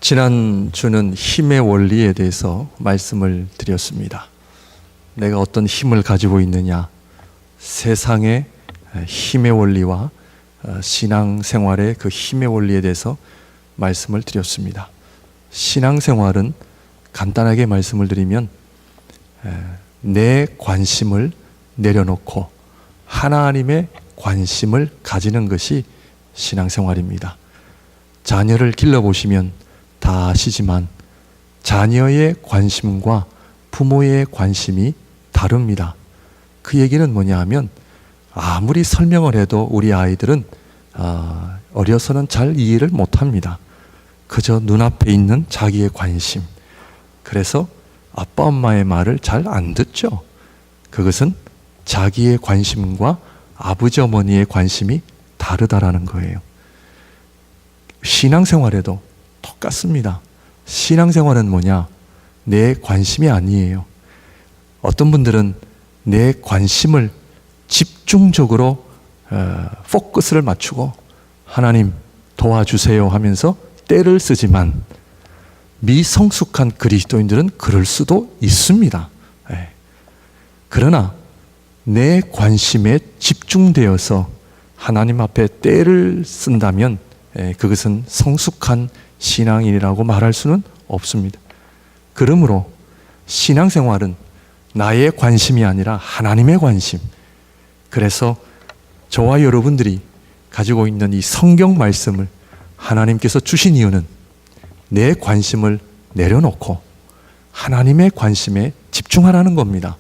지난주는 힘의 원리에 대해서 말씀을 드렸습니다. 내가 어떤 힘을 가지고 있느냐, 세상의 힘의 원리와 신앙생활의 그 힘의 원리에 대해서 말씀을 드렸습니다. 신앙생활은 간단하게 말씀을 드리면 내 관심을 내려놓고 하나님의 관심을 가지는 것이 신앙생활입니다. 자녀를 길러보시면 다 아시지만 자녀의 관심과 부모의 관심이 다릅니다. 그 얘기는 뭐냐 하면 아무리 설명을 해도 우리 아이들은 어려서는 잘 이해를 못합니다. 그저 눈앞에 있는 자기의 관심. 그래서 아빠 엄마의 말을 잘 안 듣죠. 그것은 자기의 관심과 아버지 어머니의 관심이 다르다라는 거예요. 신앙생활에도 똑같습니다. 신앙생활은 뭐냐? 내 관심이 아니에요. 어떤 분들은 내 관심을 집중적으로 포커스를 맞추고 하나님 도와주세요 하면서 때를 쓰지만 미성숙한 그리스도인들은 그럴 수도 있습니다. 그러나 내 관심에 집중되어서 하나님 앞에 때를 쓴다면 그것은 성숙한 신앙인이라고 말할 수는 없습니다. 그러므로 신앙생활은 나의 관심이 아니라 하나님의 관심. 그래서 저와 여러분들이 가지고 있는 이 성경 말씀을 하나님께서 주신 이유는 내 관심을 내려놓고 하나님의 관심에 집중하라는 겁니다.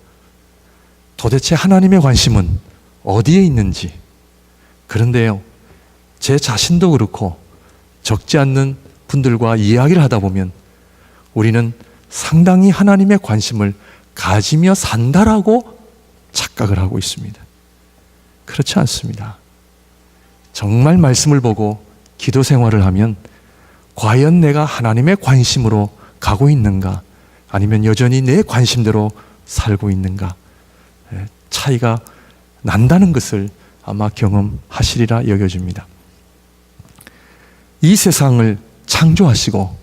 도대체 하나님의 관심은 어디에 있는지. 그런데요, 제 자신도 그렇고 적지 않는 분들과 이야기를 하다 보면 우리는 상당히 하나님의 관심을 가지며 산다라고 착각을 하고 있습니다. 그렇지 않습니다. 정말 말씀을 보고 기도 생활을 하면 과연 내가 하나님의 관심으로 가고 있는가, 아니면 여전히 내 관심대로 살고 있는가, 차이가 난다는 것을 아마 경험하시리라 여겨집니다. 이 세상을 창조하시고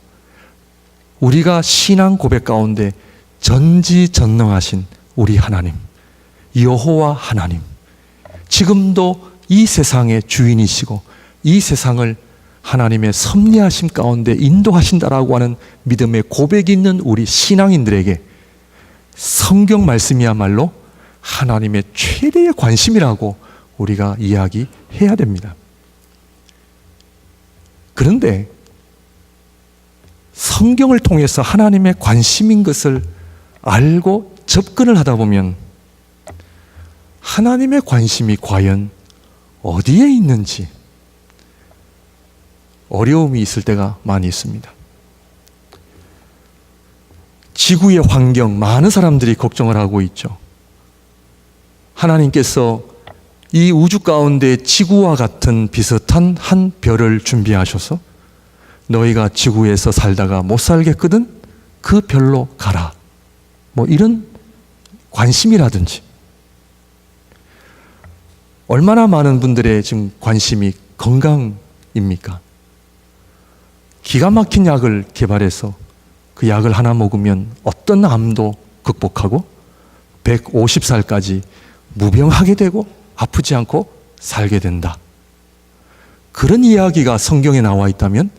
우리가 신앙 고백 가운데 전지전능하신 우리 하나님, 여호와 하나님, 지금도 이 세상의 주인이시고 이 세상을 하나님의 섭리하심 가운데 인도하신다라고 하는 믿음의 고백이 있는 우리 신앙인들에게 성경 말씀이야말로 하나님의 최대의 관심이라고 우리가 이야기해야 됩니다. 그런데 성경을 통해서 하나님의 관심인 것을 알고 접근을 하다 보면 하나님의 관심이 과연 어디에 있는지 어려움이 있을 때가 많이 있습니다. 지구의 환경, 많은 사람들이 걱정을 하고 있죠. 하나님께서 이 우주 가운데 지구와 같은 비슷한 한 별을 준비하셔서 너희가 지구에서 살다가 못 살겠거든 그 별로 가라. 뭐 이런 관심이라든지, 얼마나 많은 분들의 지금 관심이 건강입니까? 기가 막힌 약을 개발해서 그 약을 하나 먹으면 어떤 암도 극복하고 150살까지 무병하게 되고 아프지 않고 살게 된다. 그런 이야기가 성경에 나와 있다면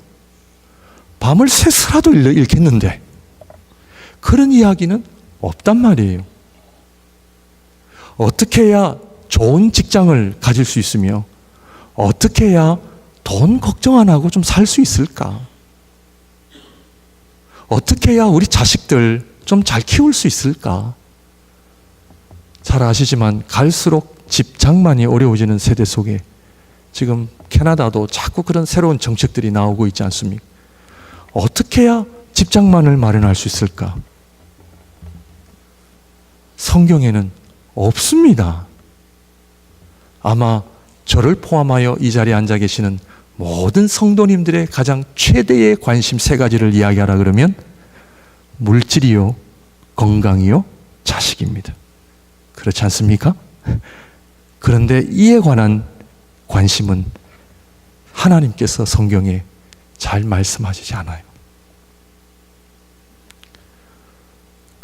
밤을 새서라도 읽겠는데 그런 이야기는 없단 말이에요. 어떻게 해야 좋은 직장을 가질 수 있으며 어떻게 해야 돈 걱정 안 하고 좀 살 수 있을까? 어떻게 해야 우리 자식들 좀 잘 키울 수 있을까? 잘 아시지만 갈수록 집장만이 어려워지는 세대 속에 지금 캐나다도 자꾸 그런 새로운 정책들이 나오고 있지 않습니까? 어떻게 해야 집장만을 마련할 수 있을까? 성경에는 없습니다. 아마 저를 포함하여 이 자리에 앉아 계시는 모든 성도님들의 가장 최대의 관심 세 가지를 이야기하라 그러면 물질이요, 건강이요, 자식입니다. 그렇지 않습니까? 그런데 이에 관한 관심은 하나님께서 성경에 잘 말씀하시지 않아요.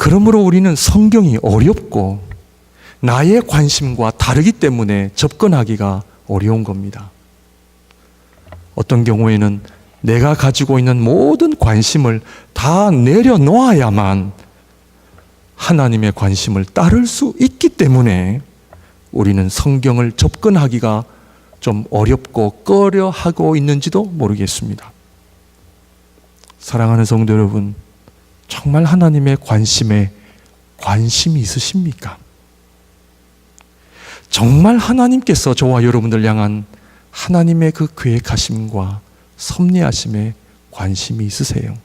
그러므로 우리는 성경이 어렵고 나의 관심과 다르기 때문에 접근하기가 어려운 겁니다. 어떤 경우에는 내가 가지고 있는 모든 관심을 다 내려놓아야만 하나님의 관심을 따를 수 있기 때문에 우리는 성경을 접근하기가 좀 어렵고 꺼려하고 있는지도 모르겠습니다. 사랑하는 성도 여러분, 정말 하나님의 관심에 관심이 있으십니까? 정말 하나님께서 저와 여러분들 향한 하나님의 그 계획하심과 섭리하심에 관심이 있으세요?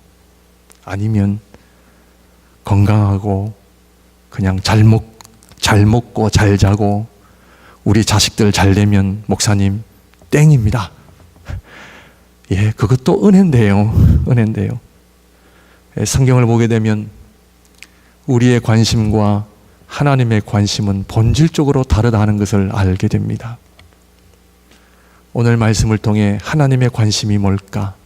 아니면 건강하고 그냥 잘 먹고 잘 자고 우리 자식들 잘 되면 목사님 땡입니다. 예, 그것도 은혜인데요. 은혜인데요. 성경을 보게 되면 우리의 관심과 하나님의 관심은 본질적으로 다르다는 것을 알게 됩니다. 오늘 말씀을 통해 하나님의 관심이 뭘까?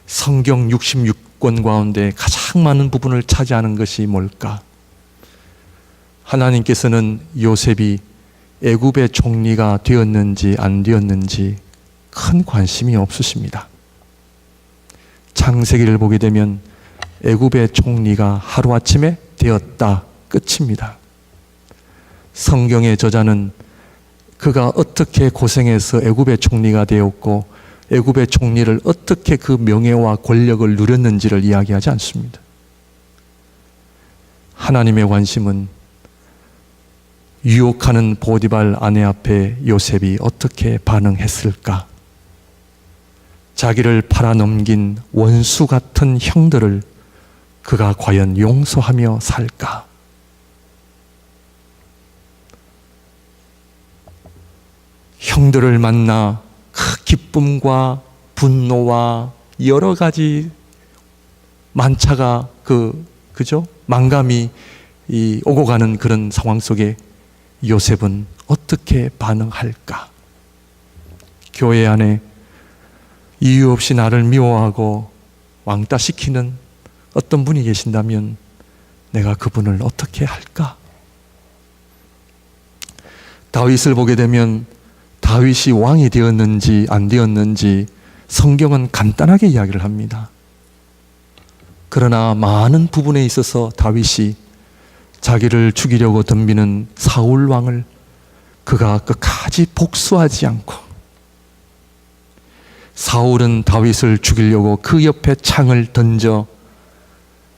성경 66권 가운데 가장 많은 부분을 차지하는 것이 뭘까? 하나님께서는 요셉이 애굽의 총리가 되었는지 안 되었는지 큰 관심이 없으십니다. 창세기를 보게 되면 애굽의 총리가 하루아침에 되었다. 끝입니다. 성경의 저자는 그가 어떻게 고생해서 애굽의 총리가 되었고 애굽의 총리를 어떻게 그 명예와 권력을 누렸는지를 이야기하지 않습니다. 하나님의 관심은 유혹하는 보디발 아내 앞에 요셉이 어떻게 반응했을까? 자기를 팔아넘긴 원수 같은 형들을 그가 과연 용서하며 살까? 형들을 만나 그 기쁨과 분노와 여러 가지 만차가 그죠? 만감이 오고 가는 그런 상황 속에 요셉은 어떻게 반응할까? 교회 안에 이유 없이 나를 미워하고 왕따시키는 어떤 분이 계신다면 내가 그분을 어떻게 할까? 다윗을 보게 되면 다윗이 왕이 되었는지 안 되었는지 성경은 간단하게 이야기를 합니다. 그러나 많은 부분에 있어서 다윗이 자기를 죽이려고 덤비는 사울 왕을 그가 끝까지 복수하지 않고, 사울은 다윗을 죽이려고 그 옆에 창을 던져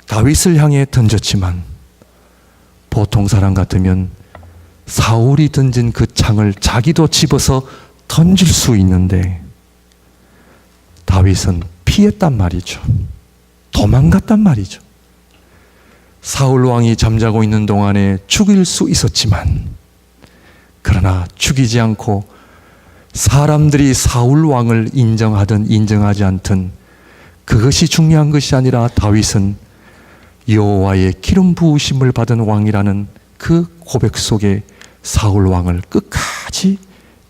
다윗을 향해 던졌지만 보통 사람 같으면 사울이 던진 그 창을 자기도 집어서 던질 수 있는데 다윗은 피했단 말이죠. 도망갔단 말이죠. 사울 왕이 잠자고 있는 동안에 죽일 수 있었지만, 그러나 죽이지 않고 사람들이 사울 왕을 인정하든 인정하지 않든 그것이 중요한 것이 아니라 다윗은 여호와의 기름 부으심을 받은 왕이라는 그 고백 속에 사울 왕을 끝까지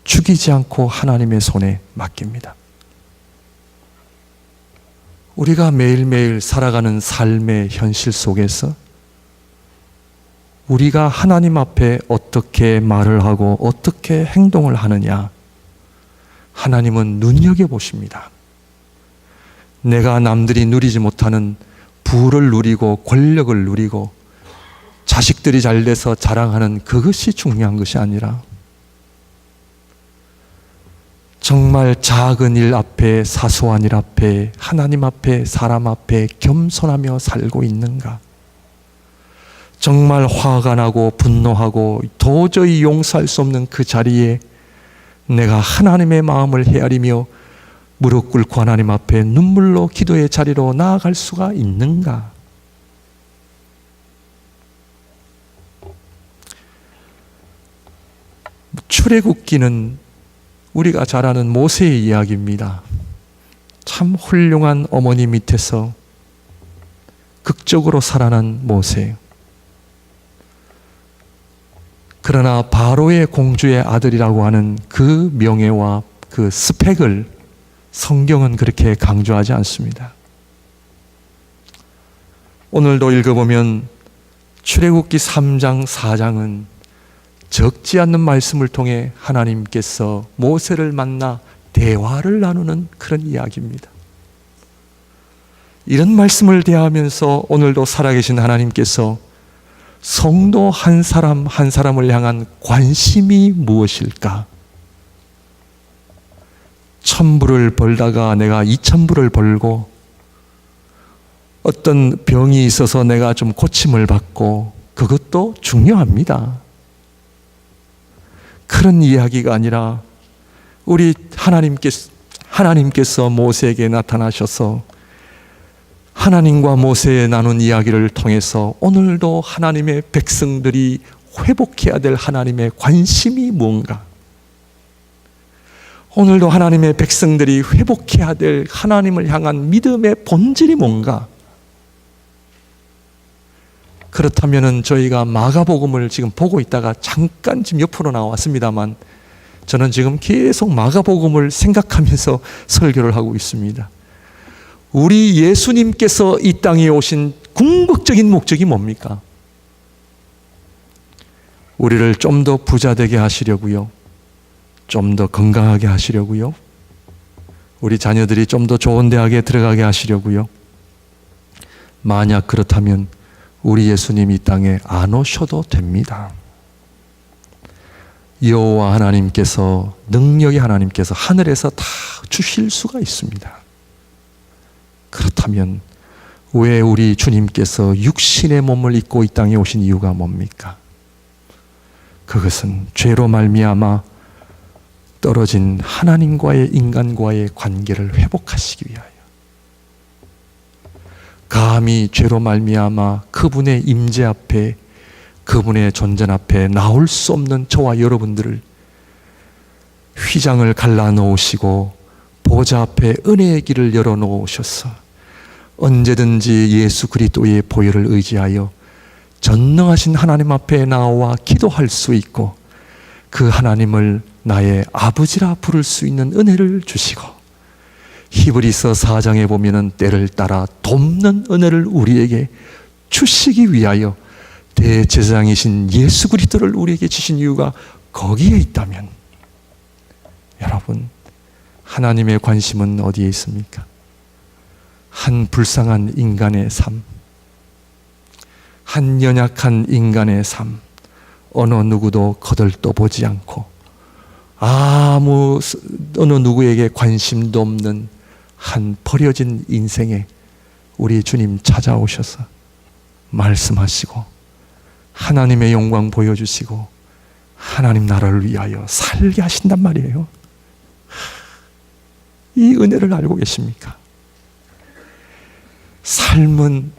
죽이지 않고 하나님의 손에 맡깁니다. 우리가 매일매일 살아가는 삶의 현실 속에서 우리가 하나님 앞에 어떻게 말을 하고 어떻게 행동을 하느냐, 하나님은 눈여겨보십니다. 내가 남들이 누리지 못하는 부를 누리고 권력을 누리고 자식들이 잘 돼서 자랑하는 그것이 중요한 것이 아니라 정말 작은 일 앞에, 사소한 일 앞에, 하나님 앞에, 사람 앞에 겸손하며 살고 있는가? 정말 화가 나고 분노하고 도저히 용서할 수 없는 그 자리에 내가 하나님의 마음을 헤아리며 무릎 꿇고 하나님 앞에 눈물로 기도의 자리로 나아갈 수가 있는가? 출애굽기는 우리가 잘 아는 모세의 이야기입니다. 참 훌륭한 어머니 밑에서 극적으로 살아난 모세. 그러나 바로의 공주의 아들이라고 하는 그 명예와 그 스펙을 성경은 그렇게 강조하지 않습니다. 오늘도 읽어보면 출애굽기 3장 4장은 적지 않는 말씀을 통해 하나님께서 모세를 만나 대화를 나누는 그런 이야기입니다. 이런 말씀을 대하면서 오늘도 살아계신 하나님께서 성도 한 사람 한 사람을 향한 관심이 무엇일까? 1,000불을 벌다가 내가 2,000불을 벌고, 어떤 병이 있어서 내가 좀 고침을 받고, 그것도 중요합니다. 그런 이야기가 아니라 우리 하나님께서 모세에게 나타나셔서 하나님과 모세의 나눈 이야기를 통해서 오늘도 하나님의 백성들이 회복해야 될 하나님의 관심이 뭔가, 오늘도 하나님의 백성들이 회복해야 될 하나님을 향한 믿음의 본질이 뭔가. 그렇다면 저희가 마가복음을 지금 보고 있다가 잠깐 지금 옆으로 나왔습니다만, 저는 지금 계속 마가복음을 생각하면서 설교를 하고 있습니다. 우리 예수님께서 이 땅에 오신 궁극적인 목적이 뭡니까? 우리를 좀 더 부자 되게 하시려고요. 좀 더 건강하게 하시려고요. 우리 자녀들이 좀 더 좋은 대학에 들어가게 하시려고요. 만약 그렇다면 우리 예수님 이 땅에 안 오셔도 됩니다. 여호와 하나님께서, 능력의 하나님께서 하늘에서 다 주실 수가 있습니다. 그렇다면 왜 우리 주님께서 육신의 몸을 입고 이 땅에 오신 이유가 뭡니까? 그것은 죄로 말미암아 떨어진 하나님과의 인간과의 관계를 회복하시기 위하여, 감히 죄로 말미암아 그분의 임재 앞에, 그분의 존재 앞에 나올 수 없는 저와 여러분들을 휘장을 갈라놓으시고 보좌 앞에 은혜의 길을 열어놓으셔서 언제든지 예수 그리스도의 보혈을 의지하여 전능하신 하나님 앞에 나와 기도할 수 있고, 그 하나님을 나의 아버지라 부를 수 있는 은혜를 주시고, 히브리서 4장에 보면은 때를 따라 돕는 은혜를 우리에게 주시기 위하여 대제사장이신 예수 그리스도를 우리에게 주신 이유가 거기에 있다면, 여러분, 하나님의 관심은 어디에 있습니까? 한 불쌍한 인간의 삶, 한 연약한 인간의 삶, 어느 누구도 거들떠보지 않고 어느 누구에게 관심도 없는 한 버려진 인생에 우리 주님 찾아오셔서 말씀하시고 하나님의 영광 보여주시고 하나님 나라를 위하여 살게 하신단 말이에요. 이 은혜를 알고 계십니까? 삶은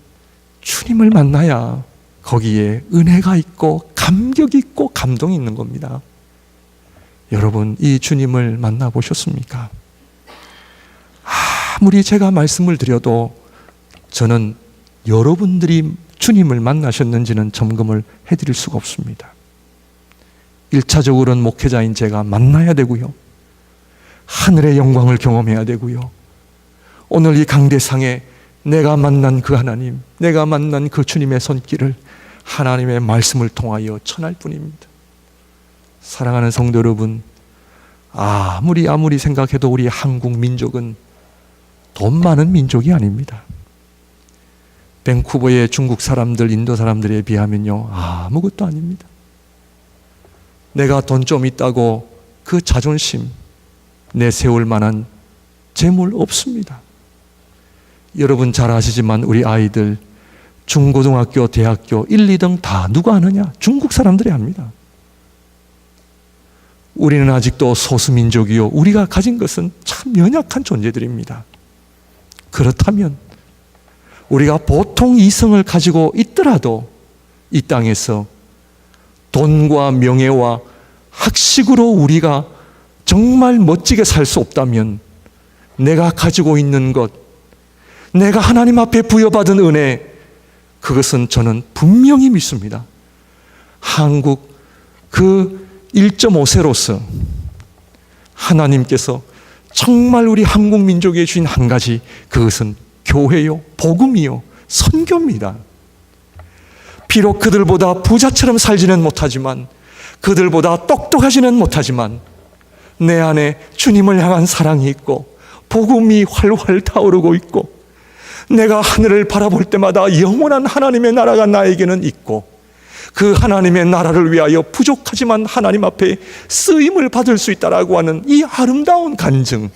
주님을 만나야 거기에 은혜가 있고 감격이 있고 감동이 있는 겁니다. 여러분, 이 주님을 만나보셨습니까? 아무리 제가 말씀을 드려도 저는 여러분들이 주님을 만나셨는지는 점검을 해드릴 수가 없습니다. 1차적으로는 목회자인 제가 만나야 되고요, 하늘의 영광을 경험해야 되고요, 오늘 이 강대상에 내가 만난 그 하나님, 내가 만난 그 주님의 손길을 하나님의 말씀을 통하여 전할 뿐입니다. 사랑하는 성도 여러분, 아무리 생각해도 우리 한국 민족은 돈 많은 민족이 아닙니다. 밴쿠버의 중국 사람들, 인도 사람들에 비하면요, 아무것도 아닙니다. 내가 돈 좀 있다고 그 자존심 내세울 만한 재물 없습니다. 여러분 잘 아시지만 우리 아이들 중고등학교, 대학교 1, 2등 다 누가 하느냐? 중국 사람들이 합니다. 우리는 아직도 소수민족이요, 우리가 가진 것은 참 연약한 존재들입니다. 그렇다면 우리가 보통 이성을 가지고 있더라도 이 땅에서 돈과 명예와 학식으로 우리가 정말 멋지게 살 수 없다면, 내가 가지고 있는 것, 내가 하나님 앞에 부여받은 은혜, 그것은 저는 분명히 믿습니다. 한국 그 1.5세로서 하나님께서 정말 우리 한국 민족에 주신 한 가지, 그것은 교회요, 복음이요, 선교입니다. 비록 그들보다 부자처럼 살지는 못하지만, 그들보다 똑똑하지는 못하지만 내 안에 주님을 향한 사랑이 있고 복음이 활활 타오르고 있고, 내가 하늘을 바라볼 때마다 영원한 하나님의 나라가 나에게는 있고, 그 하나님의 나라를 위하여 부족하지만 하나님 앞에 쓰임을 받을 수 있다라고 하는 이 아름다운 간증,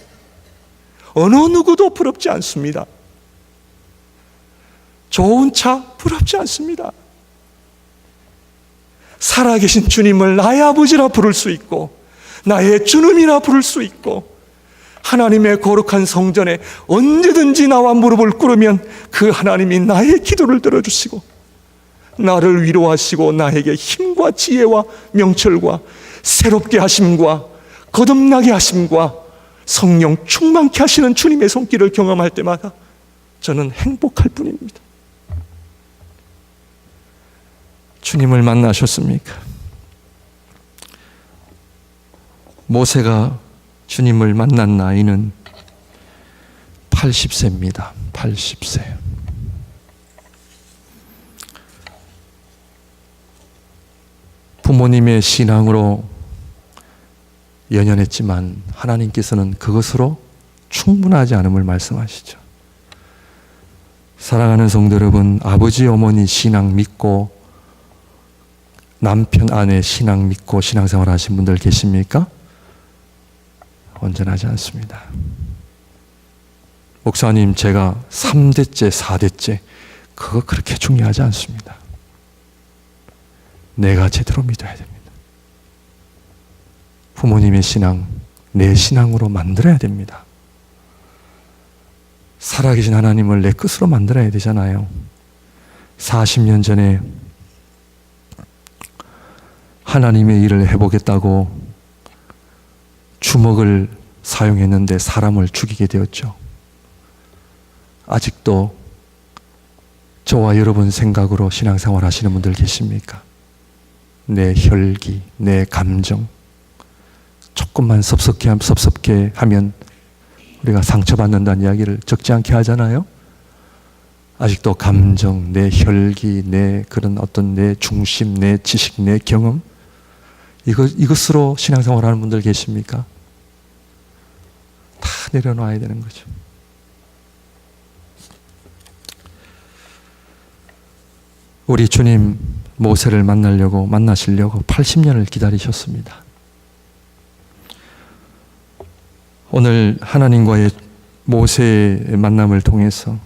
어느 누구도 부럽지 않습니다. 좋은 차 부럽지 않습니다. 살아계신 주님을 나의 아버지라 부를 수 있고, 나의 주님이라 부를 수 있고, 하나님의 거룩한 성전에 언제든지 나와 무릎을 꿇으면 그 하나님이 나의 기도를 들어주시고 나를 위로하시고 나에게 힘과 지혜와 명철과 새롭게 하심과 거듭나게 하심과 성령 충만케 하시는 주님의 손길을 경험할 때마다 저는 행복할 뿐입니다. 주님을 만나셨습니까? 모세가 주님을 만난 나이는 80세입니다. 80세. 부모님의 신앙으로 연연했지만 하나님께서는 그것으로 충분하지 않음을 말씀하시죠. 사랑하는 성도 여러분, 아버지 어머니 신앙 믿고 남편 아내 신앙 믿고 신앙생활 하신 분들 계십니까? 온전하지 않습니다. 목사님, 제가 3대째 4대째 그거 그렇게 중요하지 않습니다. 내가 제대로 믿어야 됩니다. 부모님의 신앙, 내 신앙으로 만들어야 됩니다. 살아계신 하나님을 내 것으로 만들어야 되잖아요. 40년 전에 하나님의 일을 해보겠다고 주먹을 사용했는데 사람을 죽이게 되었죠. 아직도 저와 여러분 생각으로 신앙생활 하시는 분들 계십니까? 내 혈기, 내 감정, 조금만 섭섭게 하면 우리가 상처받는다는 이야기를 적지 않게 하잖아요. 아직도 감정, 내 혈기, 내 그런 어떤 내 중심, 내 지식, 내 경험, 이것으로 신앙생활 하는 분들 계십니까? 다 내려놔야 되는 거죠. 우리 주님 모세를 만나시려고 80년을 기다리셨습니다. 오늘 하나님과의 모세의 만남을 통해서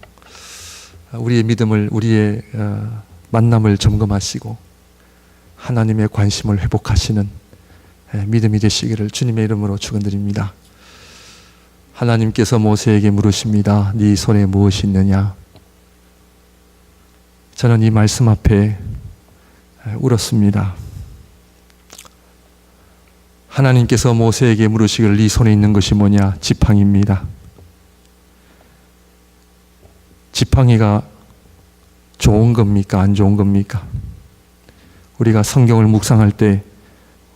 우리의 믿음을, 우리의 만남을 점검하시고 하나님의 관심을 회복하시는 믿음이 되시기를 주님의 이름으로 축원드립니다. 하나님께서 모세에게 물으십니다. 네 손에 무엇이 있느냐? 저는 이 말씀 앞에 울었습니다. 하나님께서 모세에게 물으시기를 네 손에 있는 것이 뭐냐? 지팡이입니다. 지팡이가 좋은 겁니까? 안 좋은 겁니까? 우리가 성경을 묵상할 때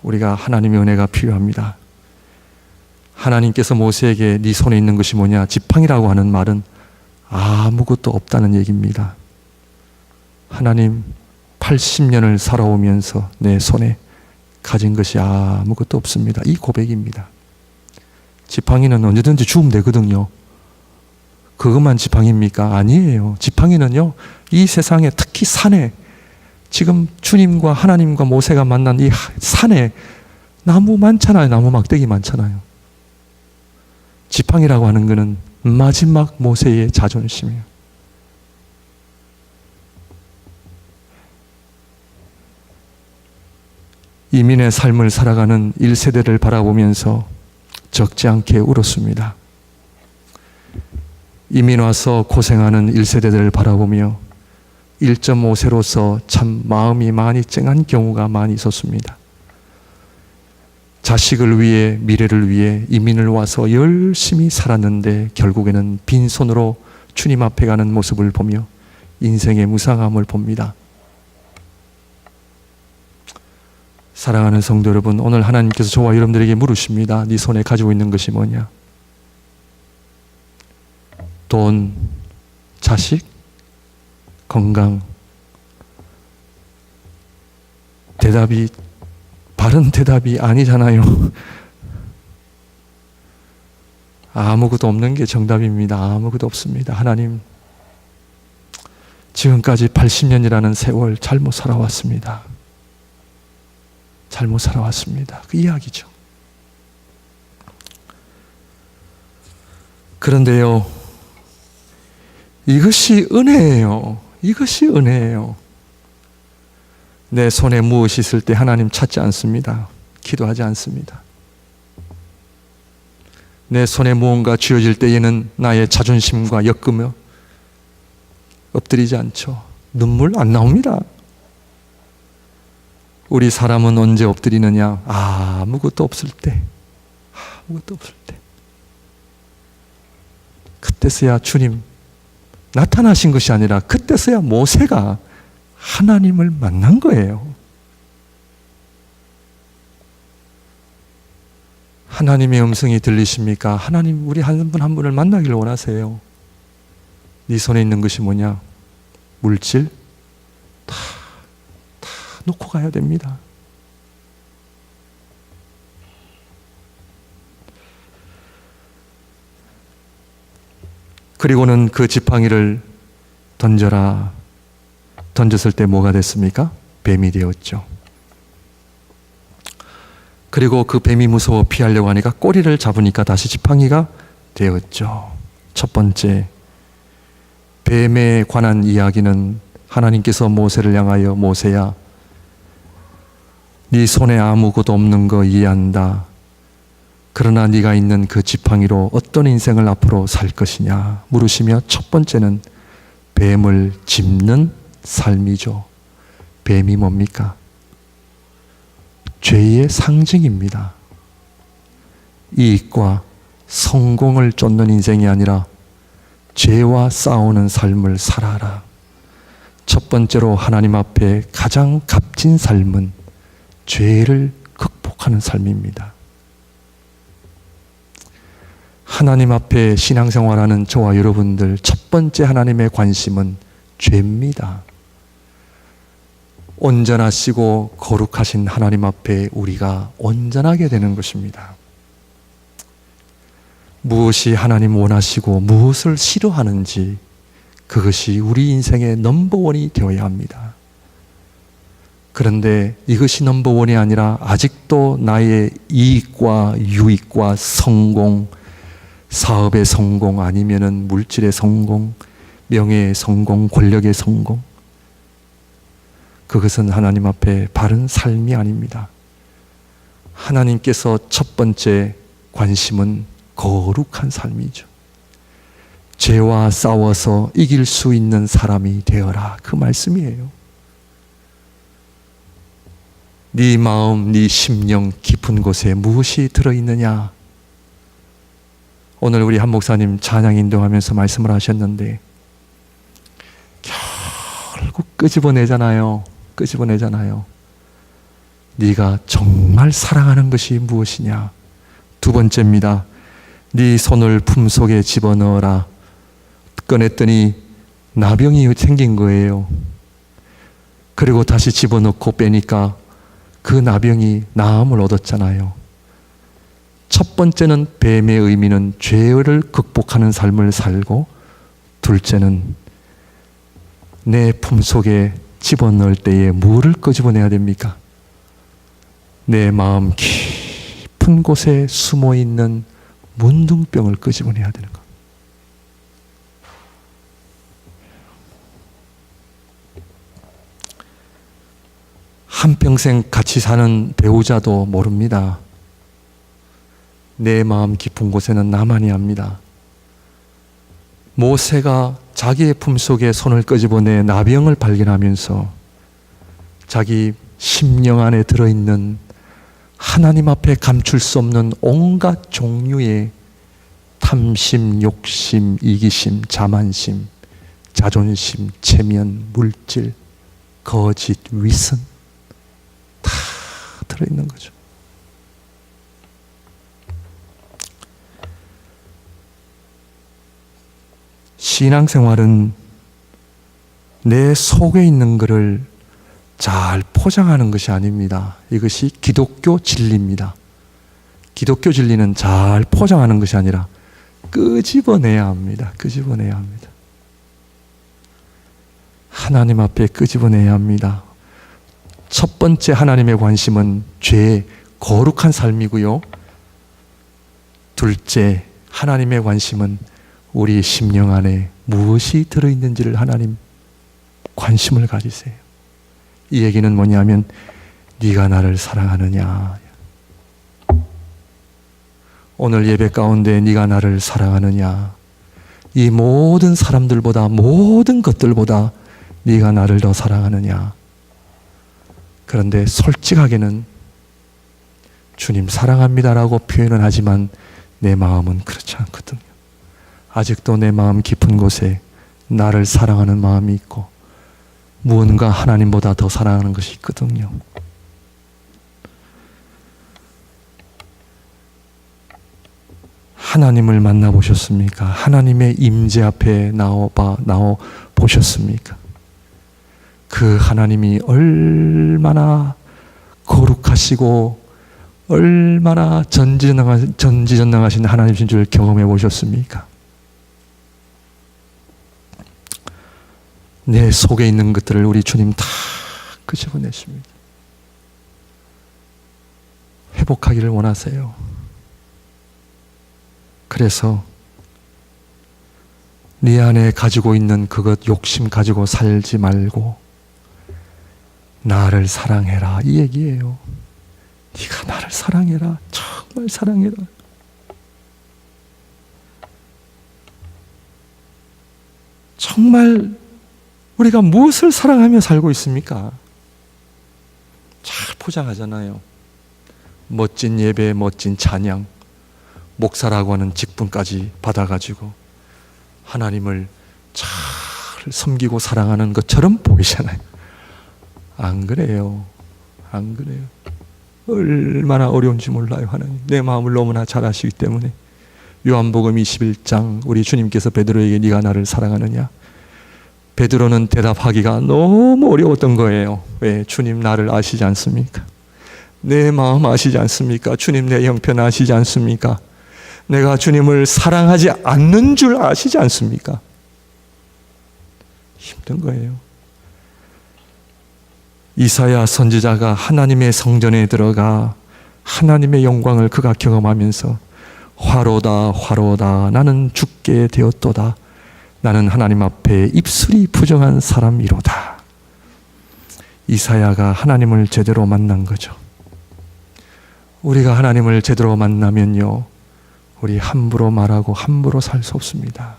우리가 하나님의 은혜가 필요합니다. 하나님께서 모세에게 네 손에 있는 것이 뭐냐? 지팡이라고 하는 말은 아무것도 없다는 얘기입니다. 하나님, 80년을 살아오면서 내 손에 가진 것이 아무것도 없습니다. 이 고백입니다. 지팡이는 언제든지 주우면 되거든요. 그것만 지팡이입니까? 아니에요. 지팡이는요, 이 세상에 특히 산에, 지금 주님과 하나님과 모세가 만난 이 산에 나무 많잖아요. 나무 막대기 많잖아요. 지팡이라고 하는 것은 마지막 모세의 자존심이에요. 이민의 삶을 살아가는 1세대를 바라보면서 적지 않게 울었습니다. 이민 와서 고생하는 1세대들을 바라보며 1.5세로서 참 마음이 많이 찡한 경우가 많이 있었습니다. 자식을 위해, 미래를 위해 이민을 와서 열심히 살았는데 결국에는 빈손으로 주님 앞에 가는 모습을 보며 인생의 무상함을 봅니다. 사랑하는 성도 여러분, 오늘 하나님께서 저와 여러분들에게 물으십니다. 네 손에 가지고 있는 것이 뭐냐? 돈, 자식, 건강, 대답이 바른 대답이 아니잖아요. 아무것도 없는 게 정답입니다. 아무것도 없습니다. 하나님, 지금까지 80년이라는 세월 잘못 살아왔습니다. 잘못 살아왔습니다. 그 이야기죠. 그런데요, 이것이 은혜예요. 이것이 은혜예요. 내 손에 무엇이 있을 때 하나님 찾지 않습니다. 기도하지 않습니다. 내 손에 무언가 쥐어질 때에는 나의 자존심과 엮으며 엎드리지 않죠. 눈물 안 나옵니다. 우리 사람은 언제 엎드리느냐? 아무것도 없을 때. 아무것도 없을 때. 그때서야 주님 나타나신 것이 아니라 그때서야 모세가 하나님을 만난 거예요. 하나님의 음성이 들리십니까? 하나님 우리 한 분 한 분을 만나기를 원하세요. 네 손에 있는 것이 뭐냐? 물질? 다 놓고 가야 됩니다. 그리고는 그 지팡이를 던져라. 던졌을 때 뭐가 됐습니까? 뱀이 되었죠. 그리고 그 뱀이 무서워 피하려고 하니까 꼬리를 잡으니까 다시 지팡이가 되었죠. 첫 번째, 뱀에 관한 이야기는 하나님께서 모세를 향하여 모세야, 네 손에 아무것도 없는 거 이해한다. 그러나 네가 있는 그 지팡이로 어떤 인생을 앞으로 살 것이냐 물으시며 첫 번째는 뱀을 짚는 삶이죠. 뱀이 뭡니까? 죄의 상징입니다. 이익과 성공을 쫓는 인생이 아니라 죄와 싸우는 삶을 살아라. 첫 번째로 하나님 앞에 가장 값진 삶은 죄를 극복하는 삶입니다. 하나님 앞에 신앙생활하는 저와 여러분들 첫 번째 하나님의 관심은 죄입니다. 온전하시고 거룩하신 하나님 앞에 우리가 온전하게 되는 것입니다. 무엇이 하나님 원하시고 무엇을 싫어하는지 그것이 우리 인생의 넘버원이 되어야 합니다. 그런데 이것이 넘버원이 아니라 아직도 나의 이익과 유익과 성공, 사업의 성공 아니면은 물질의 성공, 명예의 성공, 권력의 성공, 그것은 하나님 앞에 바른 삶이 아닙니다. 하나님께서 첫 번째 관심은 거룩한 삶이죠. 죄와 싸워서 이길 수 있는 사람이 되어라, 그 말씀이에요. 네 마음, 네 심령 깊은 곳에 무엇이 들어있느냐? 오늘 우리 한 목사님 찬양 인도하면서 말씀을 하셨는데 결국 끄집어내잖아요. 네가 정말 사랑하는 것이 무엇이냐? 두 번째입니다. 네 손을 품속에 집어넣어라. 꺼냈더니 나병이 생긴 거예요. 그리고 다시 집어넣고 빼니까 그 나병이 나음을 얻었잖아요. 첫 번째는 뱀의 의미는 죄를 극복하는 삶을 살고, 둘째는 내 품속에 집어넣을 때에 뭐를 끄집어내야 됩니까? 내 마음 깊은 곳에 숨어있는 문둥병을 끄집어내야 되는 것. 한평생 같이 사는 배우자도 모릅니다. 내 마음 깊은 곳에는 나만이 압니다. 모세가 자기의 품속에 손을 끄집어내 나병을 발견하면서 자기 심령 안에 들어있는 하나님 앞에 감출 수 없는 온갖 종류의 탐심, 욕심, 이기심, 자만심, 자존심, 체면, 물질, 거짓, 위선 다 들어있는 거죠. 신앙생활은 내 속에 있는 것을 잘 포장하는 것이 아닙니다. 이것이 기독교 진리입니다. 기독교 진리는 잘 포장하는 것이 아니라 끄집어내야 합니다. 끄집어내야 합니다. 하나님 앞에 끄집어내야 합니다. 첫 번째 하나님의 관심은 죄의 거룩한 삶이고요. 둘째, 하나님의 관심은 우리 심령 안에 무엇이 들어있는지를 하나님 관심을 가지세요. 이 얘기는 뭐냐면 네가 나를 사랑하느냐. 오늘 예배 가운데 네가 나를 사랑하느냐. 이 모든 사람들보다 모든 것들보다 네가 나를 더 사랑하느냐. 그런데 솔직하게는 주님 사랑합니다라고 표현은 하지만 내 마음은 그렇지 않거든요. 아직도 내 마음 깊은 곳에 나를 사랑하는 마음이 있고 무언가 하나님보다 더 사랑하는 것이 있거든요. 하나님을 만나보셨습니까? 하나님의 임재 앞에 나와 보셨습니까? 그 하나님이 얼마나 거룩하시고 얼마나 전지전능하신 하나님이신 줄 경험해 보셨습니까? 내 속에 있는 것들을 우리 주님 다 끄집어내십니다. 회복하기를 원하세요. 그래서 네 안에 가지고 있는 그것 욕심 가지고 살지 말고 나를 사랑해라 이 얘기예요. 네가 나를 사랑해라. 정말 사랑해라. 정말 우리가 무엇을 사랑하며 살고 있습니까? 잘 포장하잖아요. 멋진 예배, 멋진 찬양, 목사라고 하는 직분까지 받아가지고 하나님을 잘 섬기고 사랑하는 것처럼 보이잖아요. 안 그래요. 안 그래요. 얼마나 어려운지 몰라요. 하나님 내 마음을 너무나 잘 아시기 때문에 요한복음 21장 우리 주님께서 베드로에게 네가 나를 사랑하느냐. 베드로는 대답하기가 너무 어려웠던 거예요. 왜? 주님 나를 아시지 않습니까? 내 마음 아시지 않습니까? 주님 내 형편 아시지 않습니까? 내가 주님을 사랑하지 않는 줄 아시지 않습니까? 힘든 거예요. 이사야 선지자가 하나님의 성전에 들어가 하나님의 영광을 그가 경험하면서 화로다 화로다 나는 죽게 되었도다. 나는 하나님 앞에 입술이 부정한 사람이로다. 이사야가 하나님을 제대로 만난 거죠. 우리가 하나님을 제대로 만나면요, 우리 함부로 말하고 함부로 살 수 없습니다.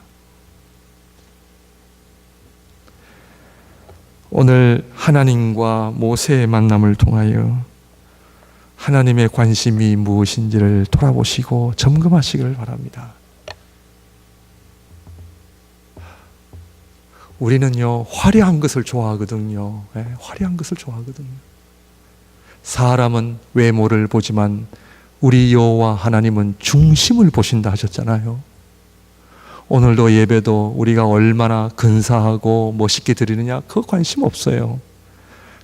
오늘 하나님과 모세의 만남을 통하여 하나님의 관심이 무엇인지를 돌아보시고 점검하시기를 바랍니다. 우리는요, 화려한 것을 좋아하거든요. 네, 화려한 것을 좋아하거든요. 사람은 외모를 보지만 우리 여호와 하나님은 중심을 보신다 하셨잖아요. 오늘도 예배도 우리가 얼마나 근사하고 멋있게 드리느냐 그거 관심 없어요.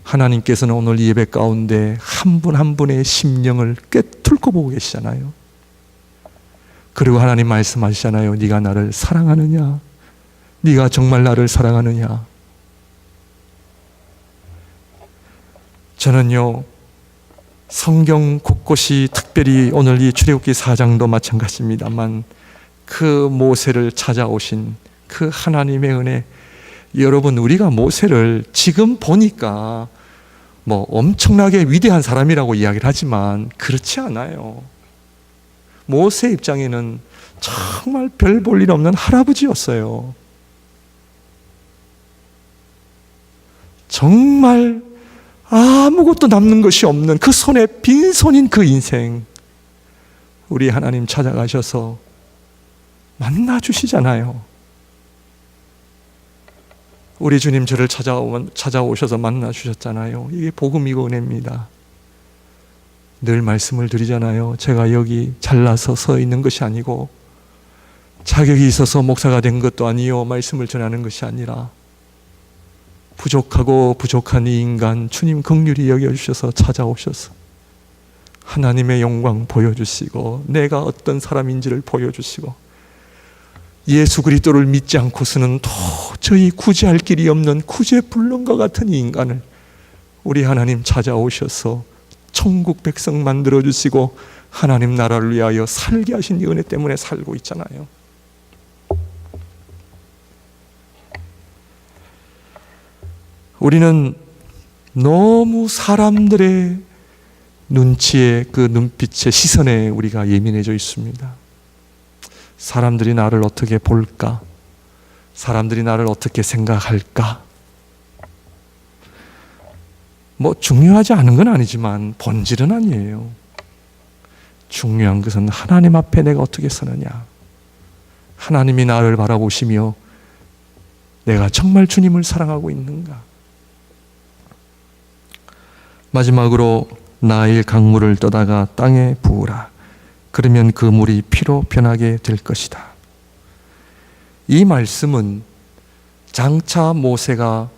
하나님께서는 오늘 예배 가운데 한 분 한 분의 심령을 꿰뚫고 보고 계시잖아요. 그리고 하나님 말씀하시잖아요. 네가 나를 사랑하느냐? 네가 정말 나를 사랑하느냐? 저는요, 성경 곳곳이 특별히 오늘 이 출애굽기 4장도 마찬가지입니다만 그 모세를 찾아오신 그 하나님의 은혜, 여러분 우리가 모세를 지금 보니까 뭐 엄청나게 위대한 사람이라고 이야기를 하지만 그렇지 않아요. 모세 입장에는 정말 별 볼 일 없는 할아버지였어요. 정말 아무것도 남는 것이 없는 그 손에 빈손인 그 인생, 우리 하나님 찾아가셔서 만나주시잖아요. 우리 주님 저를 찾아오셔서 만나주셨잖아요. 이게 복음이고 은혜입니다. 늘 말씀을 드리잖아요. 제가 여기 잘나서 서 있는 것이 아니고 자격이 있어서 목사가 된 것도 아니요 말씀을 전하는 것이 아니라 부족하고 부족한 이 인간 주님 긍휼히 여겨주셔서 찾아오셔서 하나님의 영광 보여주시고 내가 어떤 사람인지를 보여주시고 예수 그리스도를 믿지 않고서는 도저히 구제할 길이 없는 구제불능과 같은 이 인간을 우리 하나님 찾아오셔서 천국 백성 만들어주시고 하나님 나라를 위하여 살게 하신 이 은혜 때문에 살고 있잖아요. 우리는 너무 사람들의 눈치에 그 눈빛의 시선에 우리가 예민해져 있습니다. 사람들이 나를 어떻게 볼까? 사람들이 나를 어떻게 생각할까? 뭐 중요하지 않은 건 아니지만 본질은 아니에요. 중요한 것은 하나님 앞에 내가 어떻게 서느냐. 하나님이 나를 바라보시며 내가 정말 주님을 사랑하고 있는가. 마지막으로 나일 강물을 떠다가 땅에 부으라. 그러면 그 물이 피로 변하게 될 것이다. 이 말씀은 장차 모세가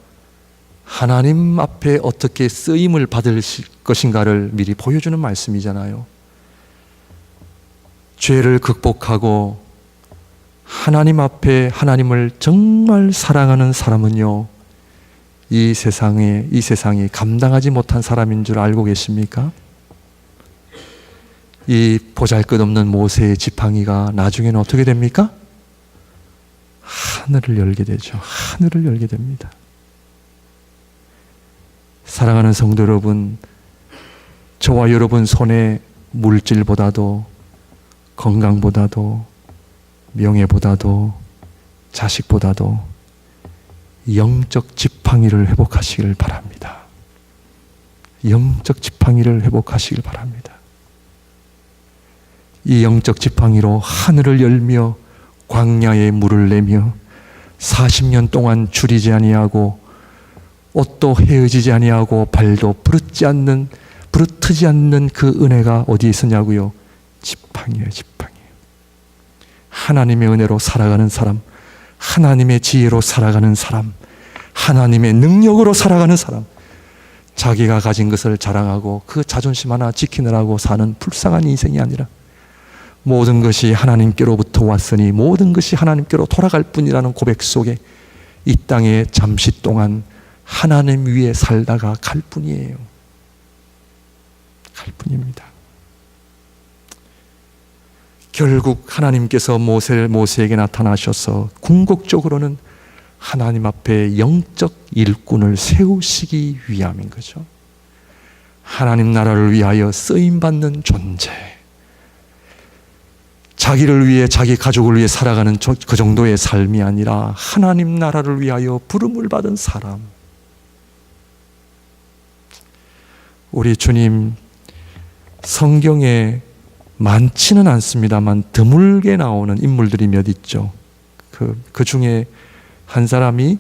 하나님 앞에 어떻게 쓰임을 받을 것인가를 미리 보여주는 말씀이잖아요. 죄를 극복하고 하나님 앞에 하나님을 정말 사랑하는 사람은요, 이 세상이 감당하지 못한 사람인 줄 알고 계십니까? 이 보잘것없는 모세의 지팡이가 나중에는 어떻게 됩니까? 하늘을 열게 되죠. 하늘을 열게 됩니다. 사랑하는 성도 여러분, 저와 여러분 손에 물질보다도 건강보다도 명예보다도 자식보다도 영적 지팡이를 회복하시길 바랍니다. 영적 지팡이를 회복하시길 바랍니다. 이 영적 지팡이로 하늘을 열며 광야에 물을 내며 40년 동안 줄이지 아니하고 옷도 헤어지지 아니하고 발도 부르트지 않는 그 은혜가 어디에 있었냐고요? 지팡이에요, 지팡이. 하나님의 은혜로 살아가는 사람, 하나님의 지혜로 살아가는 사람, 하나님의 능력으로 살아가는 사람, 자기가 가진 것을 자랑하고 그 자존심 하나 지키느라고 사는 불쌍한 인생이 아니라 모든 것이 하나님께로부터 왔으니 모든 것이 하나님께로 돌아갈 뿐이라는 고백 속에 이 땅에 잠시 동안 하나님 위에 살다가 갈 뿐이에요. 갈 뿐입니다. 결국 하나님께서 모세에게 나타나셔서 궁극적으로는 하나님 앞에 영적 일꾼을 세우시기 위함인 거죠. 하나님 나라를 위하여 쓰임받는 존재, 자기를 위해 자기 가족을 위해 살아가는 그 정도의 삶이 아니라 하나님 나라를 위하여 부름을 받은 사람. 우리 주님 성경에 많지는 않습니다만 드물게 나오는 인물들이 몇 있죠. 그 중에 한 사람이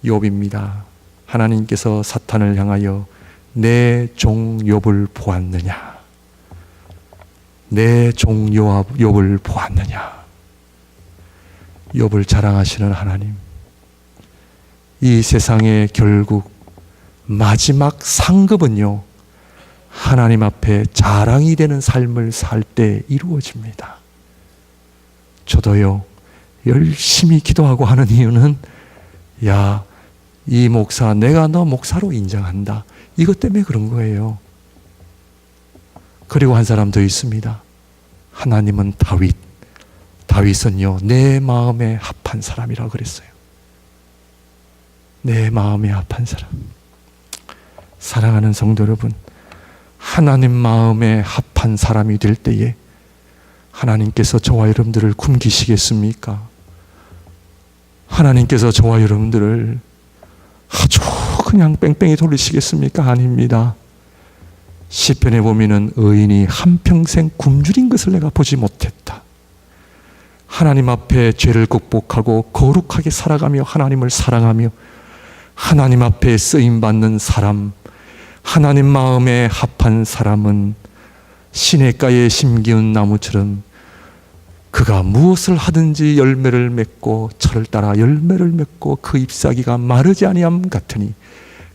욥입니다. 하나님께서 사탄을 향하여 내 종 욥을 보았느냐, 내 종 욥을 보았느냐. 욥을 자랑하시는 하나님, 이 세상의 결국 마지막 상급은요, 하나님 앞에 자랑이 되는 삶을 살 때 이루어집니다. 저도요, 열심히 기도하고 하는 이유는, 야, 이 목사, 내가 너 목사로 인정한다, 이것 때문에 그런 거예요. 그리고 한 사람 더 있습니다. 하나님은 다윗은요, 내 마음에 합한 사람이라고 그랬어요. 내 마음에 합한 사람. 사랑하는 성도 여러분, 하나님 마음에 합한 사람이 될 때에 하나님께서 저와 여러분들을 굶기시겠습니까? 하나님께서 저와 여러분들을 아주 그냥 뺑뺑이 돌리시겠습니까? 아닙니다. 시편에 보면은 의인이 한평생 굶주린 것을 내가 보지 못했다. 하나님 앞에 죄를 극복하고 거룩하게 살아가며 하나님을 사랑하며 하나님 앞에 쓰임받는 사람, 하나님 마음에 합한 사람은 시냇가에 심기운 나무처럼 그가 무엇을 하든지 열매를 맺고 철을 따라 열매를 맺고 그 잎사귀가 마르지 아니함 같으니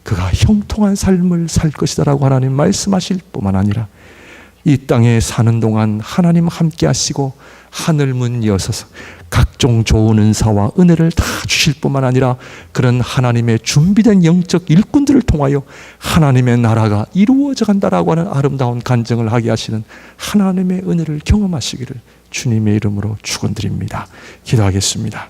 그가 형통한 삶을 살 것이다라고 하나님 말씀하실 뿐만 아니라 이 땅에 사는 동안 하나님 함께 하시고 하늘 문 여서서 각종 좋은 은사와 은혜를 다 주실 뿐만 아니라 그런 하나님의 준비된 영적 일꾼들을 통하여 하나님의 나라가 이루어져 간다라고 하는 아름다운 간증을 하게 하시는 하나님의 은혜를 경험하시기를 주님의 이름으로 축원드립니다. 기도하겠습니다.